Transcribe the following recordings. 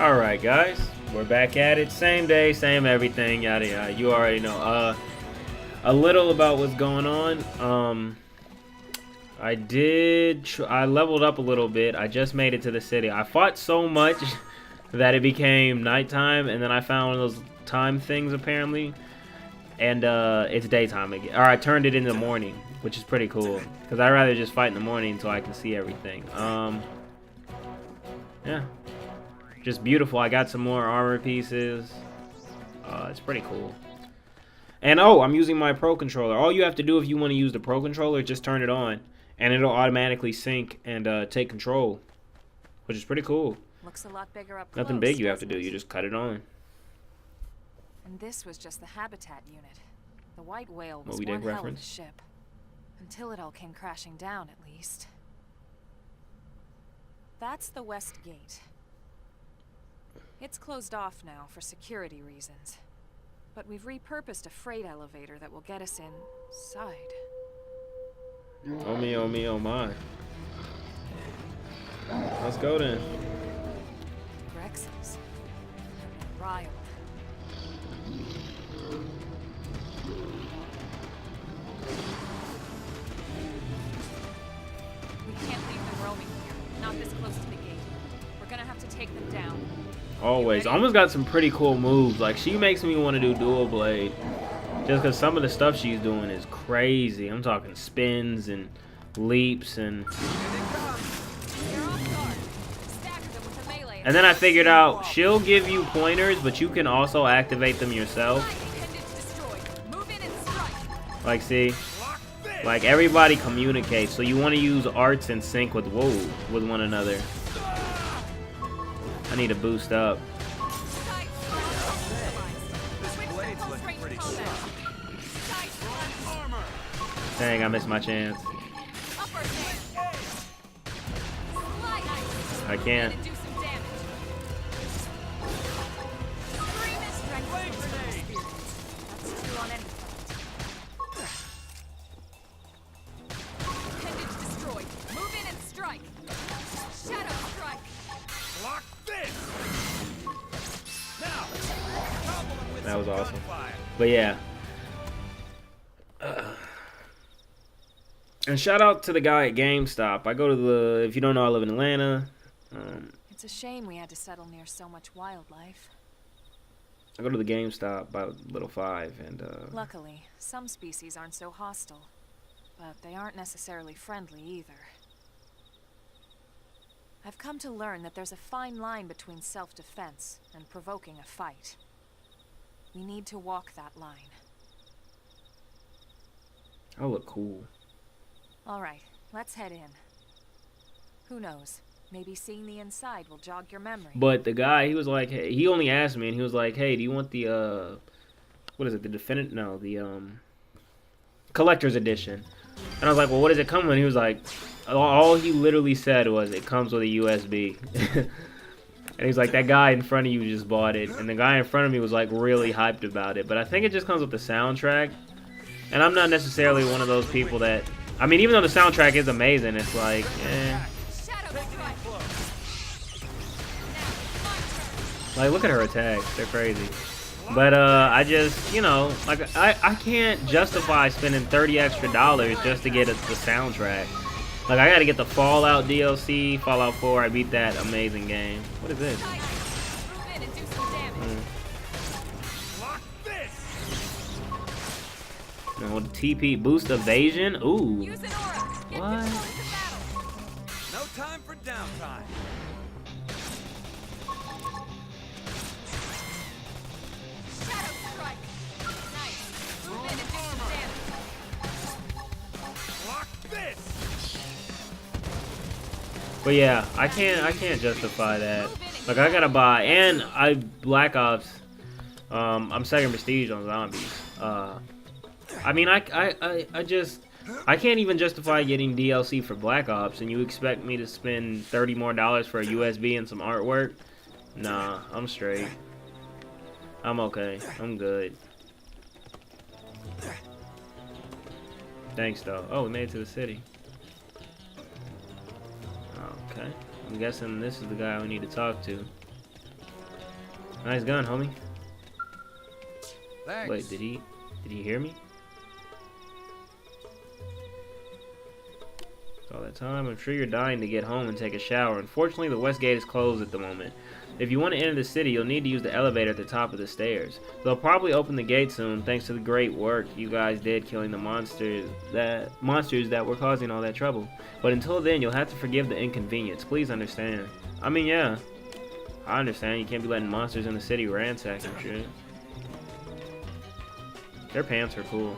Alright guys, we're back at it. Same day, same everything, yada yada. You already know. A little about what's going on. I leveled up a little bit. I just made it to the city. I fought so much that it became nighttime, and then I found one of those time things apparently. And it's daytime again. Or I turned it in the morning, which is pretty cool. Because I'd rather just fight in the morning until I can see everything. Yeah. Just beautiful. I got some more armor pieces. It's pretty cool. And oh, I'm using my Pro Controller. All you have to do if you want to use the Pro Controller, just turn it on. And it'll automatically sync and take control. Which is pretty cool. Looks a lot bigger up close. Nothing big you have to do. You just cut it on. And this was just the habitat unit. The white whale was Moby one Dick hell of a reference. ship. Until it all came crashing down, at least. That's the west gate. It's closed off now for security reasons. But we've repurposed a freight elevator that will get us inside. Oh me, oh me, oh my. Let's go then. Grexels. Riled. We can't leave them roaming here. Not this close to the gate. We're gonna have to take them down. Always. Almost got some pretty cool moves. Like, she makes me want to do dual blade. Just because some of the stuff she's doing is crazy. I'm talking spins and leaps and... And then I figured out she'll give you pointers, but you can also activate them yourself. Like, see? Like, everybody communicates, so you want to use arts in sync with one another. I need to boost up. Dang, I missed my chance. I can't. That was awesome. But yeah. And shout out to the guy at GameStop. I go to the, if you don't know, I live in Atlanta. It's a shame we had to settle near so much wildlife. I go to the GameStop by Little Five, and Luckily, some species aren't so hostile, but they aren't necessarily friendly either. I've come to learn that there's a fine line between self-defense and provoking a fight. We need to walk that line. I look cool. Alright, let's head in. Who knows? Maybe seeing the inside will jog your memory. But the guy, he was like, hey, he only asked me, and he was like, hey, do you want the, what is it, the definitive, no, the, collector's edition. And I was like, well, what does it come with? And he was like, all he literally said was, it comes with a USB. And he's like, that guy in front of you just bought it. And the guy in front of me was like really hyped about it. But I think it just comes with the soundtrack. And I'm not necessarily one of those people that... I mean, even though the soundtrack is amazing, it's like, eh. Like, look at her attacks. They're crazy. But, I just, you know, like, I can't justify spending $30 extra just to get the soundtrack. Like, I gotta get the Fallout DLC, Fallout 4. I beat that amazing game. What is this? No, TP boost evasion. Ooh. What? No time for downtime. But yeah, I can't justify that. Like, I gotta buy, and Black Ops. I'm second prestige on zombies. I mean, I can't even justify getting DLC for Black Ops, and you expect me to spend $30 more for a USB and some artwork? Nah, I'm straight. I'm okay. I'm good. Thanks, though. Oh, we made it to the city. Okay. I'm guessing this is the guy we need to talk to. Nice gun, homie. Thanks. Wait, did he hear me? All that time, I'm sure you're dying to get home and take a shower. Unfortunately, the west gate is closed at the moment. If you want to enter the city, you'll need to use the elevator at the top of the stairs. They'll probably open the gate soon, thanks to the great work you guys did killing the monsters that were causing all that trouble. But until then, you'll have to forgive the inconvenience. Please understand. I mean, yeah, I understand. You can't be letting monsters in the city ransack and shit. Their pants are cool.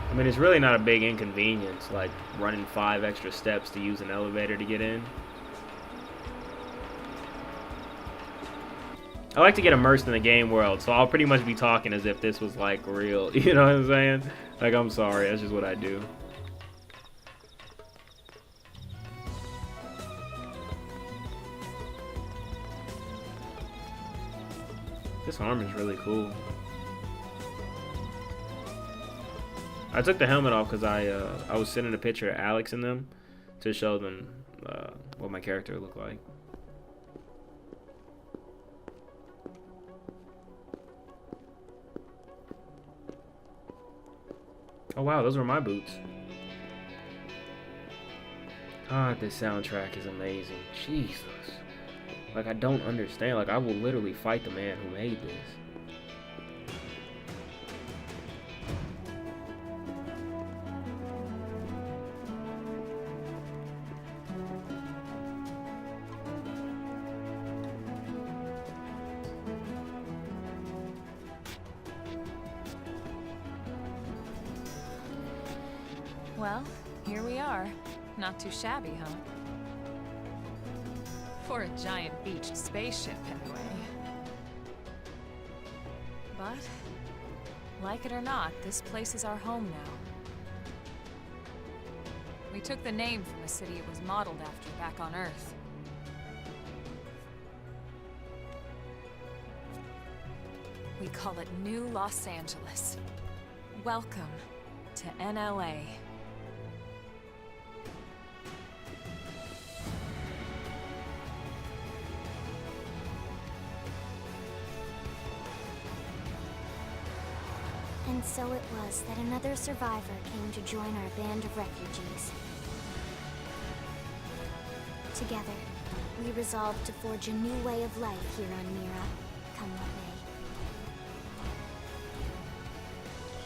I mean, it's really not a big inconvenience, like running 5 extra steps to use an elevator to get in. I like to get immersed in the game world, so I'll pretty much be talking as if this was like real, you know what I'm saying? Like, I'm sorry, that's just what I do. This armor is really cool. I took the helmet off because I was sending a picture of Alex in them to show them what my character looked like. Oh wow, those were my boots. God, this soundtrack is amazing. Jesus. Like, I don't understand. Like, I will literally fight the man who made this. Well, here we are. Not too shabby, huh? For a giant beached spaceship, anyway. But, like it or not, this place is our home now. We took the name from the city it was modeled after back on Earth. We call it New Los Angeles. Welcome to NLA. And so it was that another survivor came to join our band of refugees. Together, we resolved to forge a new way of life here on Mira, come what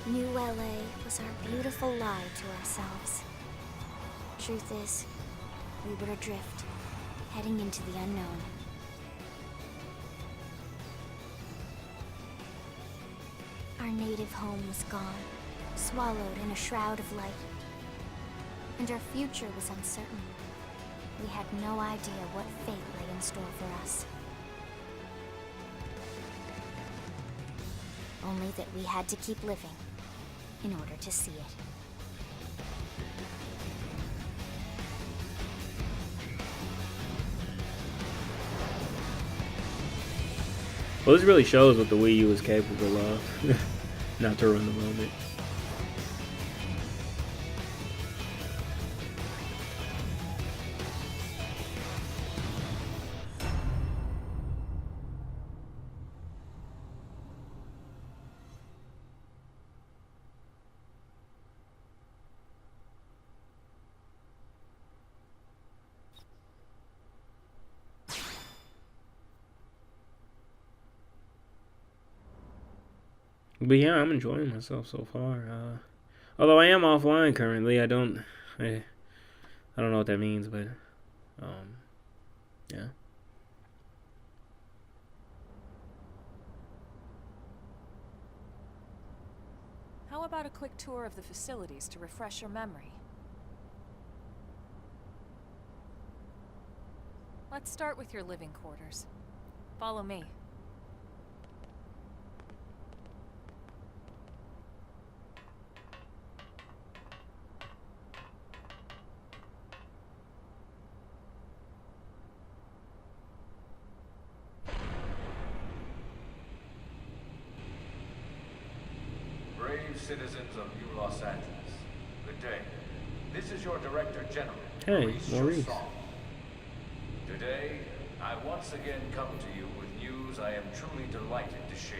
may. New LA was our beautiful lie to ourselves. Truth is, we were adrift, heading into the unknown. Our native home was gone, swallowed in a shroud of light. And our future was uncertain. We had no idea what fate lay in store for us. Only that we had to keep living in order to see it. Well, this really shows what the Wii U is capable of. Not to ruin the moment. But yeah, I'm enjoying myself so far. Although I am offline currently, I don't know what that means, but yeah. How about a quick tour of the facilities to refresh your memory? Let's start with your living quarters. Follow me. Brave citizens of New Los Angeles, good day. This is your Director General, Hey, Maurice. Chosson. Today, I once again come to you with news I am truly delighted to share.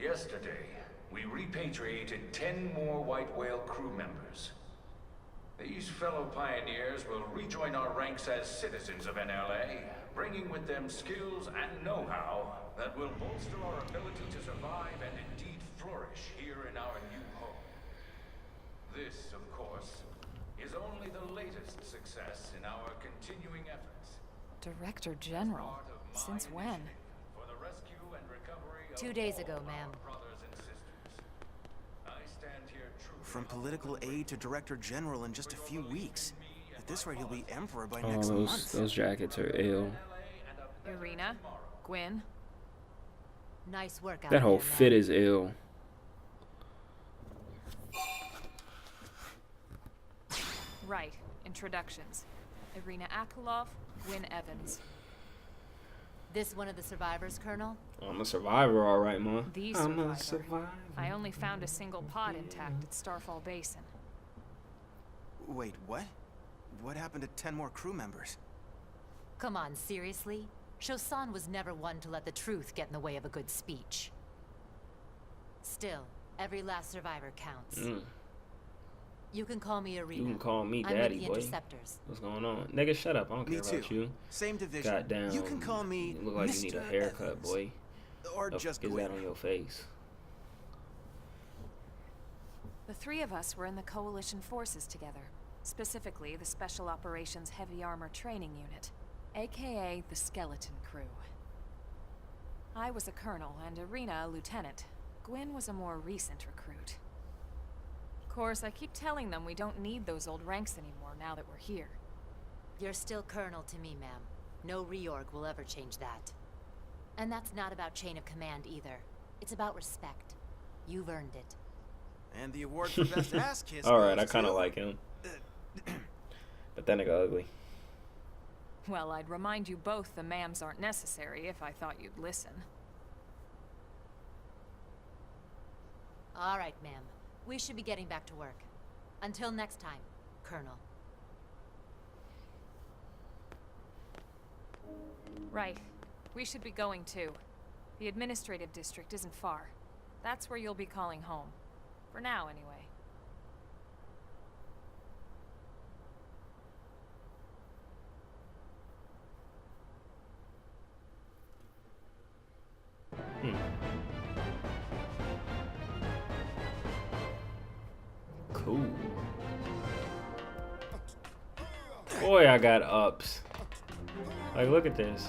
Yesterday, we repatriated 10 more White Whale crew members. These fellow pioneers will rejoin our ranks as citizens of NLA, bringing with them skills and know-how that will bolster our ability to survive and indeed flourish here in our new home. This, of course, is only the latest success in our continuing efforts. Director General? Since when? For the rescue and recovery of 2 days ago, all ma'am. our brothers and sisters. I stand here truly From political aide to Director General in just a few weeks. At this rate, he'll be Emperor by Oh, next month. those jackets are ill. Irina? Gwyn? Nice work out That whole there, fit ma'am. is ill. Right. Introductions. Irina Akulov, Gwyn Evans. This one of the survivors, Colonel? I'm a survivor, all right, ma. The I'm a survivor. survivor. I only found a single pod intact at Starfall Basin. Wait, what? What happened to 10 more crew members? Come on, seriously? Chosson was never one to let the truth get in the way of a good speech. Still, every last survivor counts. You can call me Irina. You can call me I'm daddy, with the boy. Interceptors. What's going on? Nigga, shut up. I don't Me care about too. you. Same division. Goddamn. You can call me You look like Mr. you need a haircut, Evans. boy. Or The just fuck is Gwyn. that on your face? The three of us were in the Coalition forces together. Specifically, the Special Operations Heavy Armor Training Unit, aka the Skeleton Crew. I was a colonel and Irina a lieutenant. Gwyn was a more recent recruit. Of course, I keep telling them we don't need those old ranks anymore now that we're here. You're still Colonel to me, ma'am. No reorg will ever change that. And that's not about chain of command either. It's about respect. You've earned it. And the award for best ass kiss. Alright, I goes kind of to- like him. But that nigga ugly. Well, I'd remind you both the ma'ams aren't necessary if I thought you'd listen. All right, ma'am. We should be getting back to work. Until next time, Colonel. Right. We should be going too. The administrative district isn't far. That's where you'll be calling home. For now, anyway. Cool. Boy, I got ups. Like, look at this.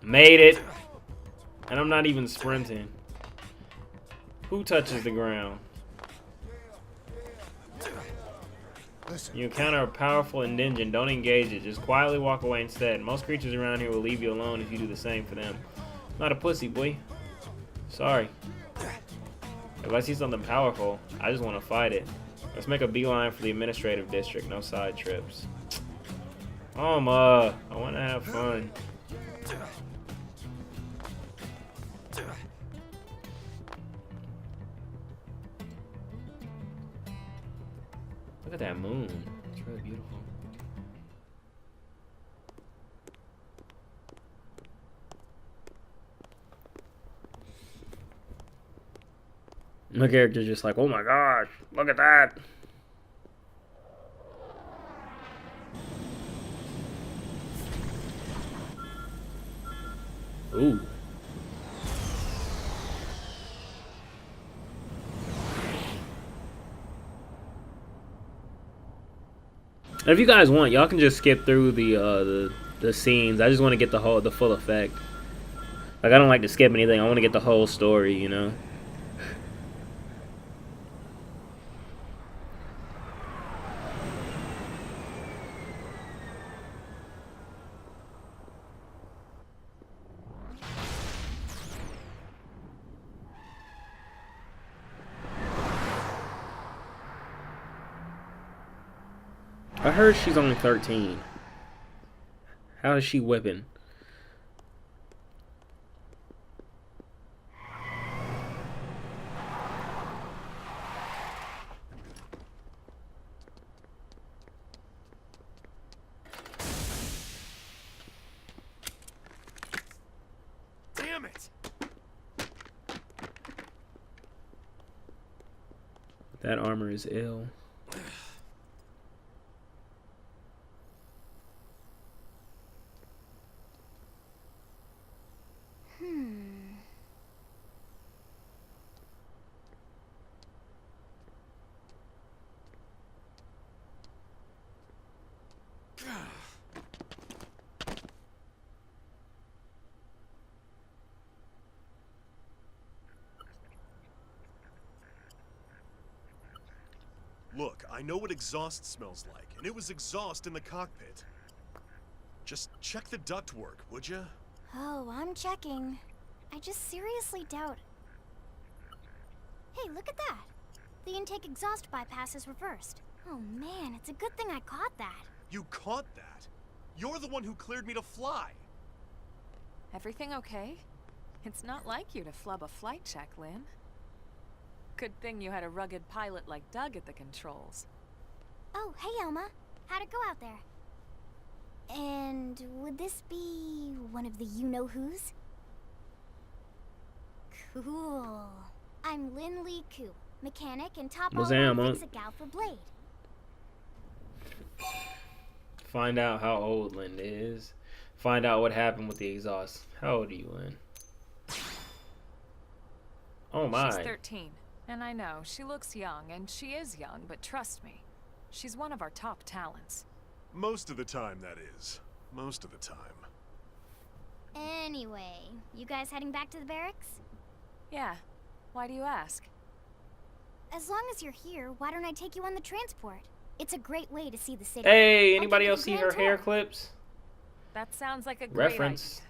Made it. And I'm not even sprinting. Who touches the ground? You encounter a powerful Indigent. Don't engage it. Just quietly walk away instead. Most creatures around here will leave you alone if you do the same for them. Not a pussy, boy. Sorry. If I see something powerful, I just want to fight it. Let's make a beeline for the administrative district. No side trips. I want to have fun. Look at that moon. It's really beautiful. My character's just like, oh my gosh, look at that. Ooh. If you guys want, y'all can just skip through the scenes. I just want to get the full effect. Like, I don't like to skip anything. I want to get the whole story, you know. I heard she's only 13. How is she whipping? That armor is ill. Look, I know what exhaust smells like, and it was exhaust in the cockpit. Just check the ductwork, would you? Oh, I'm checking. I just seriously doubt... Hey, look at that! The intake exhaust bypass is reversed. Oh man, it's a good thing I caught that. You caught that? You're the one who cleared me to fly. Everything okay? It's not like you to flub a flight check, Lynn. Good thing you had a rugged pilot like Doug at the controls. Oh, hey Elma. How'd it go out there? And would this be one of the you-know-who's? Cool. I'm Lynn Lee Koo, mechanic and top all-around fix-a-gal for Blade. Find out how old Lynn is. Find out what happened with the exhaust. How old are you, Lynn? Oh my. She's 13. And I know, she looks young, and she is young, but trust me, she's one of our top talents. Most of the time, that is. Most of the time. Anyway, you guys heading back to the barracks? Yeah. Why do you ask? As long as you're here, why don't I take you on the transport? It's a great way to see the city. Hey, anybody else see her hair clips? That sounds like a great Reference.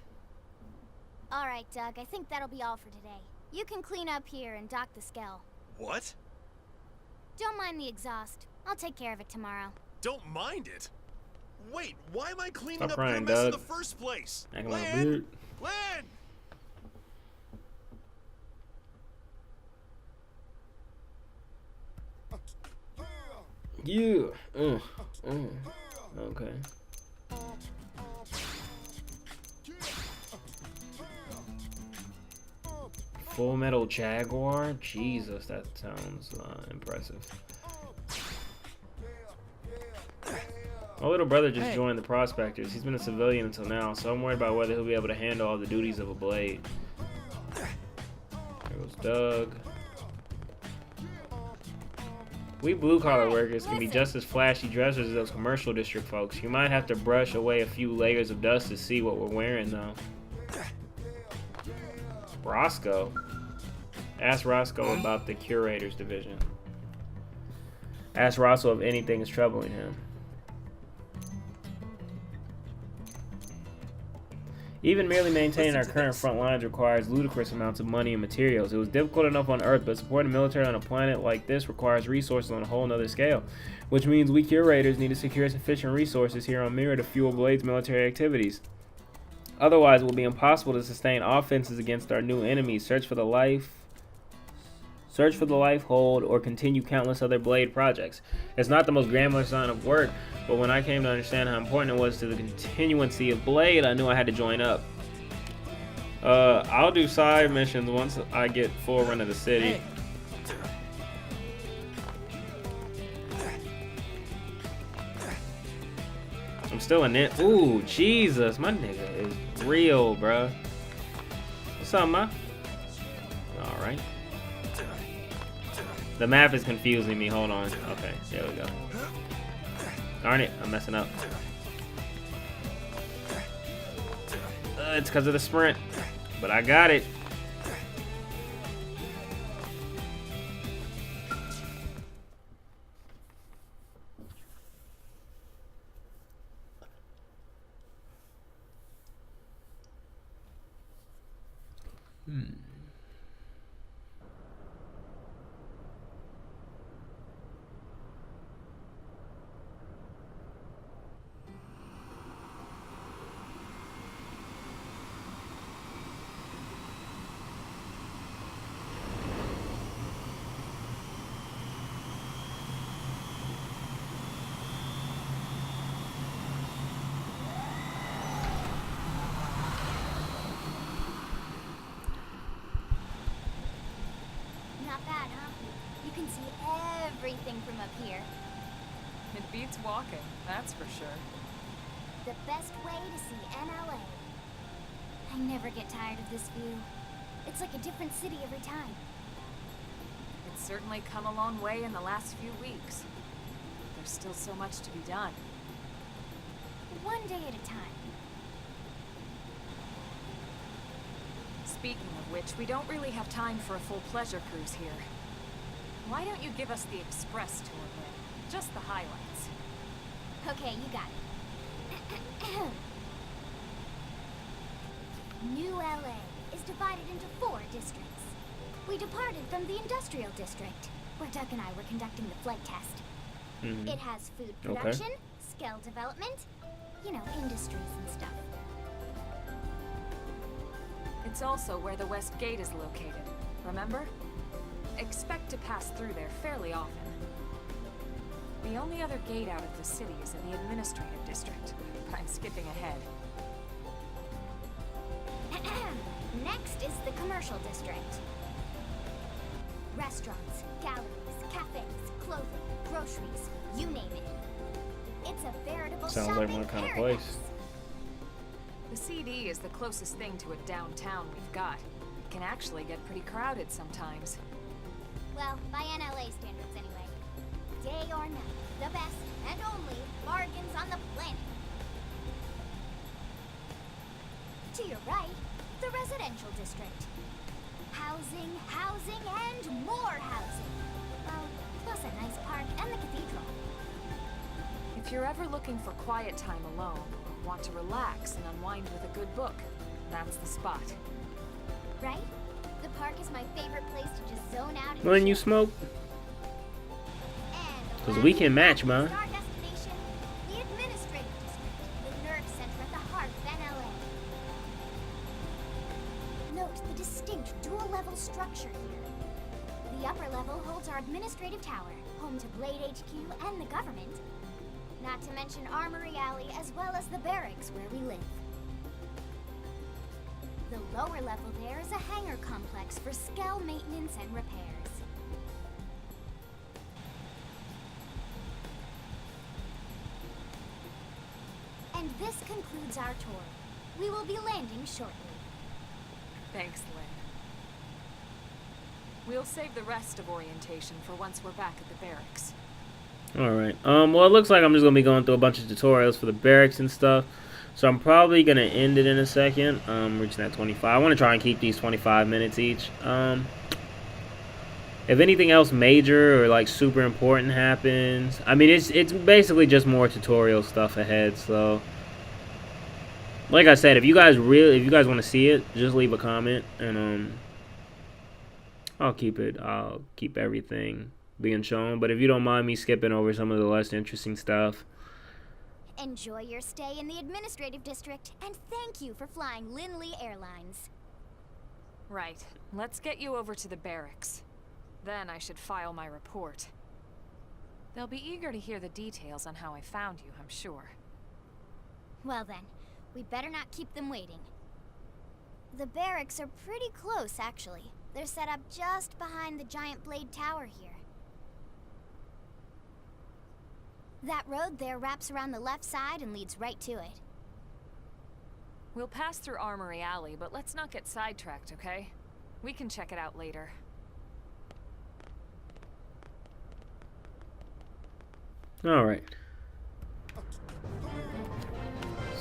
idea. Alright, Doug, I think that'll be all for today. You can clean up here and dock the Skell. What? Don't mind the exhaust. I'll take care of it tomorrow. Don't mind it? Wait, why am I cleaning Stop up crying, your mess in Doug. the first place? Acting like a Lynn! dude. Lynn! Yeah. Okay. Full Metal Jaguar? Jesus, that sounds impressive. My little brother just joined the Prospectors. He's been a civilian until now, so I'm worried about whether he'll be able to handle all the duties of a Blade. There goes Doug. We blue-collar workers can be just as flashy dressers as those commercial district folks. You might have to brush away a few layers of dust to see what we're wearing, though. Roscoe. Ask Roscoe about the Curators Division. Ask Roscoe if anything is troubling him. Even merely maintaining our current front lines requires ludicrous amounts of money and materials. It was difficult enough on Earth, but supporting the military on a planet like this requires resources on a whole nother scale, which means we Curators need to secure sufficient resources here on Mirror to fuel Blade's military activities. Otherwise, it will be impossible to sustain offenses against our new enemies, search for the life hold, or continue countless other Blade projects. It's not the most glamorous line of work, but when I came to understand how important it was to the continuancy of Blade, I knew I had to join up. I'll do side missions once I get full run of the city. Hey. I'm still in it. Ooh, Jesus, my nigga is real, bruh. What's up, ma? All right. The map is confusing me. Hold on. Okay, there we go. Darn it, I'm messing up. It's because of the sprint, but I got it. can see everything from up here. It beats walking, that's for sure. The best way to see NLA. I never get tired of this view. It's like a different city every time. It's certainly come a long way in the last few weeks. There's still so much to be done. One day at a time. Speaking of which, we don't really have time for a full pleasure cruise here. Why don't you give us the express tour, Lynn? Just the highlights. Okay, you got it. New LA is divided into 4 districts. We departed from the industrial district, where Doug and I were conducting the flight test. It has food production, skill development, you know, industries and stuff. It's also where the West Gate is located, remember? Expect to pass through there fairly often. The only other gate out of the city is in the administrative district, but I'm skipping ahead. Next is the commercial district. Restaurants, galleries, cafes, clothing, groceries, you name it. It's a veritable Sounds shopping like my kind of paradise. place. The CD is the closest thing to a downtown we've got. It can actually get pretty crowded sometimes. Well, by NLA standards anyway. Day or night, the best and only bargains on the planet. To your right, the residential district. Housing, housing, and more housing. Well, plus a nice park and the cathedral. If you're ever looking for quiet time alone, or want to relax and unwind with a good book, that's the spot. Right? The park is my favorite place to just zone out and When you chill. smoke, And 'cause we can match, man. Our destination, the administrative district, the nerve center at the heart of NLA. Note the distinct dual-level structure here. The upper level holds our administrative tower, home to Blade HQ and the government. Not to mention Armory Alley as well as the barracks where we live. The lower level there is a hangar complex for Skell maintenance and repairs. And this concludes our tour. We will be landing shortly. Thanks, Lynn. We'll save the rest of orientation for once we're back at the barracks. alright. Well, it looks like I'm just going to be going through a bunch of tutorials for the barracks and stuff. So I'm probably going to end it in a second. Reaching that 25. I want to try and keep these 25 minutes each. If anything else major or like super important happens, I mean, it's basically just more tutorial stuff ahead. So, like I said, if you guys want to see it, just leave a comment and I'll keep everything being shown. But if you don't mind me skipping over some of the less interesting stuff. Enjoy your stay in the administrative district, and thank you for flying Lindley Airlines. Right. Let's get you over to the barracks. Then I should file my report. They'll be eager to hear the details on how I found you, I'm sure. Well then, we better not keep them waiting. The barracks are pretty close, actually. They're set up just behind the giant blade tower here. That road there wraps around the left side and leads right to it. We'll pass through Armory Alley, but let's not get sidetracked, okay? We can check it out later. Alright.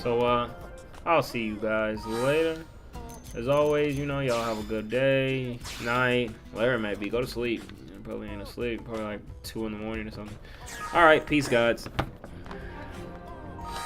So, I'll see you guys later. As always, you know, y'all have a good day, night, whatever it may be. Go to sleep. You probably ain't asleep. Probably like 2 in the morning or something. Alright, peace, guys.